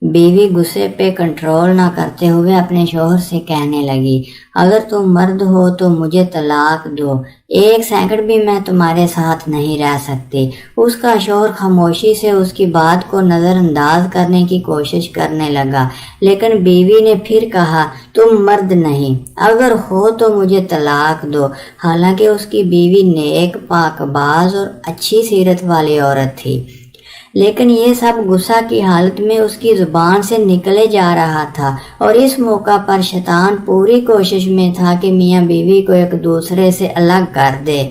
بیوی غصے پہ کنٹرول نہ کرتے ہوئے اپنے شوہر سے کہنے لگی، اگر تم مرد ہو تو مجھے طلاق دو، 1 سیکنڈ بھی میں تمہارے ساتھ نہیں رہ سکتی۔ اس کا شوہر خاموشی سے اس کی بات کو نظر انداز کرنے کی کوشش کرنے لگا، لیکن بیوی نے پھر کہا، تم مرد نہیں، اگر ہو تو مجھے طلاق دو۔ حالانکہ اس کی بیوی نیک، پاک باز اور اچھی سیرت والی عورت تھی، لیکن یہ سب غصہ کی حالت میں اس کی زبان سے نکلے جا رہا تھا، اور اس موقع پر شیطان پوری کوشش میں تھا کہ میاں بیوی کو ایک دوسرے سے الگ کر دے۔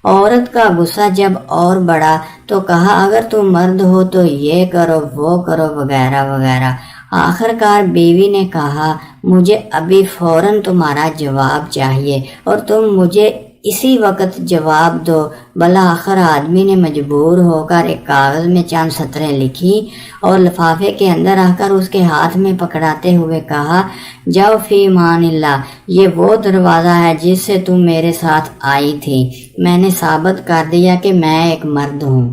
عورت کا غصہ جب اور بڑھا تو کہا، اگر تم مرد ہو تو یہ کرو، وہ کرو، وغیرہ وغیرہ۔ آخر کار بیوی نے کہا، مجھے ابھی فوراً تمہارا جواب چاہیے اور تم مجھے اسی وقت جواب دو۔ بالآخر آدمی نے مجبور ہو کر ایک کاغذ میں چند سطریں لکھی اور لفافے کے اندر رکھ کر اس کے ہاتھ میں پکڑاتے ہوئے کہا، جاؤ فی امان اللہ، یہ وہ دروازہ ہے جس سے تم میرے ساتھ آئی تھی۔ میں نے ثابت کر دیا کہ میں ایک مرد ہوں،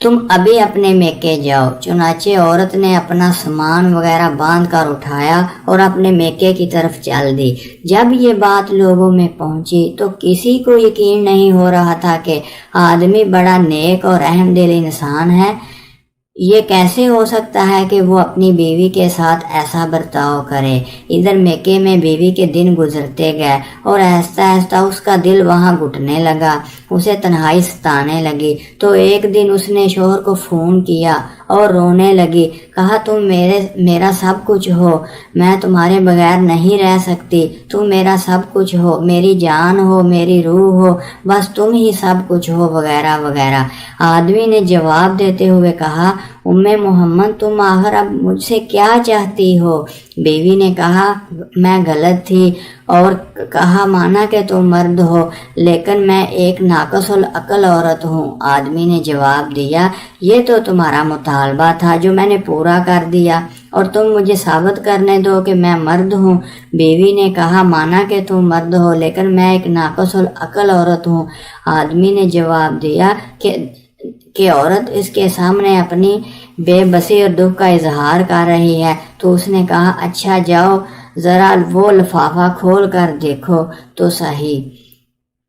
تم ابھی اپنے میکے جاؤ۔ چنانچہ عورت نے اپنا سامان وغیرہ باندھ کر اٹھایا اور اپنے میکے کی طرف چل دی۔ جب یہ بات لوگوں میں پہنچی تو کسی کو یقین نہیں ہو رہا تھا کہ آدمی بڑا نیک اور رحم دل انسان ہے۔ یہ کیسے ہو سکتا ہے کہ وہ اپنی بیوی کے ساتھ ایسا برتاؤ کرے؟ ادھر میکے میں بیوی کے دن گزرتے گئے اور آہستہ آہستہ اس کا دل وہاں گھٹنے لگا، اسے تنہائی ستانے لگی۔ تو ایک دن اس نے شوہر کو فون کیا اور رونے لگی، کہا، تم میرا سب کچھ ہو، میں تمہارے بغیر نہیں رہ سکتی، تم میرا سب کچھ ہو، میری جان ہو، میری روح ہو، بس تم ہی سب کچھ ہو، وغیرہ وغیرہ۔ آدمی نے جواب دیتے ہوئے کہا، ام محمد، تم آخر اب مجھ سے کیا چاہتی ہو؟ بیوی نے کہا، میں غلط تھی اور کہا مانا کہ تم مرد ہو، لیکن میں ایک ناقص العقل عورت ہوں۔ آدمی نے جواب دیا، یہ تو تمہارا مطالبہ تھا جو میں نے پورا کر دیا، اور تم مجھے ثابت کرنے دو کہ میں مرد ہوں۔ بیوی نے کہا، مانا کہ تم مرد ہو، لیکن میں ایک ناقص العقل عورت ہوں۔ آدمی نے جواب دیا کہ عورت اس کے سامنے اپنی بے بسی اور دکھ کا اظہار کر رہی ہے، تو اس نے کہا، اچھا جاؤ ذرا وہ لفافہ کھول کر دیکھو تو صحیح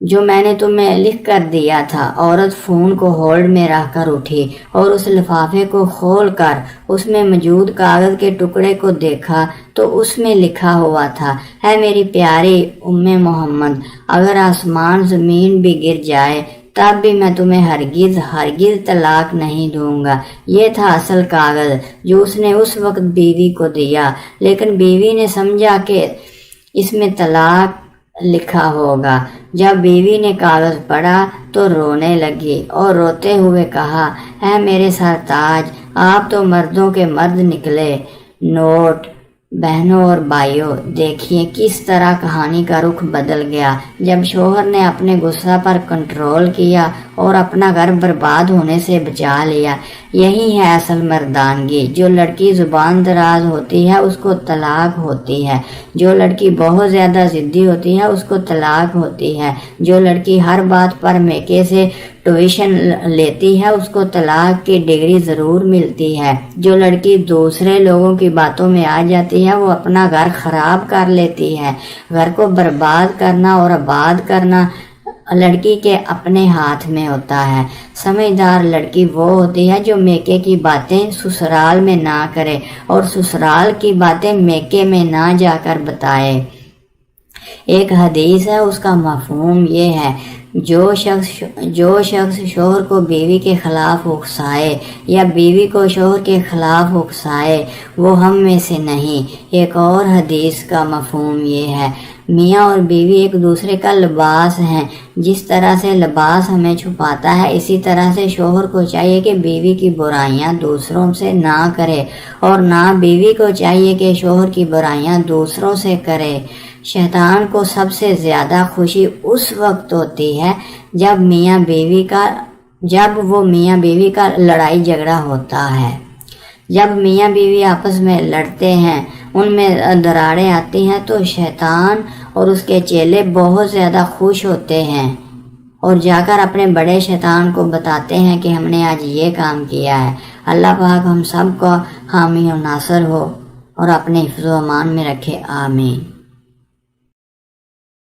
جو میں نے تمہیں لکھ کر دیا تھا۔ عورت فون کو ہولڈ میں رکھ کر اٹھی اور اس لفافے کو کھول کر اس میں موجود کاغذ کے ٹکڑے کو دیکھا تو اس میں لکھا ہوا تھا، اے میری پیاری ام محمد، اگر آسمان زمین بھی گر جائے تب بھی میں تمہیں ہرگز طلاق نہیں دوں گا۔ یہ تھا اصل کاغذ جو اس نے اس وقت بیوی کو دیا، لیکن بیوی نے سمجھا کہ اس میں طلاق لکھا ہوگا۔ جب بیوی نے کاغذ پڑھا تو رونے لگی اور روتے ہوئے کہا، اے میرے سرتاج، آپ تو مردوں کے مرد نکلے۔ نوٹ: بہنوں اور بھائیوں، دیکھیے کس طرح کہانی کا رخ بدل گیا جب شوہر نے اپنے غصہ پر کنٹرول کیا اور اپنا گھر برباد ہونے سے بچا لیا۔ یہی ہے اصل مردانگی۔ جو لڑکی زبان دراز ہوتی ہے اس کو طلاق ہوتی ہے، جو لڑکی بہت زیادہ ضدی ہوتی ہے اس کو طلاق ہوتی ہے، جو لڑکی ہر بات پر میکے سے ٹیوشن لیتی ہے اس کو طلاق کی ڈگری ضرور ملتی ہے، جو لڑکی دوسرے لوگوں کی باتوں میں آ جاتی ہے وہ اپنا گھر خراب کر لیتی ہے۔ گھر کو برباد کرنا اور آباد کرنا لڑکی کے اپنے ہاتھ میں ہوتا ہے۔ سمجھدار لڑکی وہ ہوتی ہے جو میکے کی باتیں سسرال میں نہ کرے اور سسرال کی باتیں میکے میں نہ جا کر بتائے۔ ایک حدیث ہے، اس کا مفہوم یہ ہے، جو شخص شوہر کو بیوی کے خلاف اکسائے یا بیوی کو شوہر کے خلاف اکسائے وہ ہم میں سے نہیں۔ ایک اور حدیث کا مفہوم یہ ہے، میاں اور بیوی ایک دوسرے کا لباس ہیں۔ جس طرح سے لباس ہمیں چھپاتا ہے اسی طرح سے شوہر کو چاہیے کہ بیوی کی برائیاں دوسروں سے نہ کرے اور نہ بیوی کو چاہیے کہ شوہر کی برائیاں دوسروں سے کرے۔ شیطان کو سب سے زیادہ خوشی اس وقت ہوتی ہے جب وہ میاں بیوی کا لڑائی جھگڑا ہوتا ہے۔ جب میاں بیوی آپس میں لڑتے ہیں، ان میں دراڑیں آتی ہیں تو شیطان اور اس کے چیلے بہت زیادہ خوش ہوتے ہیں اور جا کر اپنے بڑے شیطان کو بتاتے ہیں کہ ہم نے آج یہ کام کیا ہے۔ اللہ پاک ہم سب کو حامی و ناصر ہو اور اپنے حفظ و امان میں رکھے، آمین۔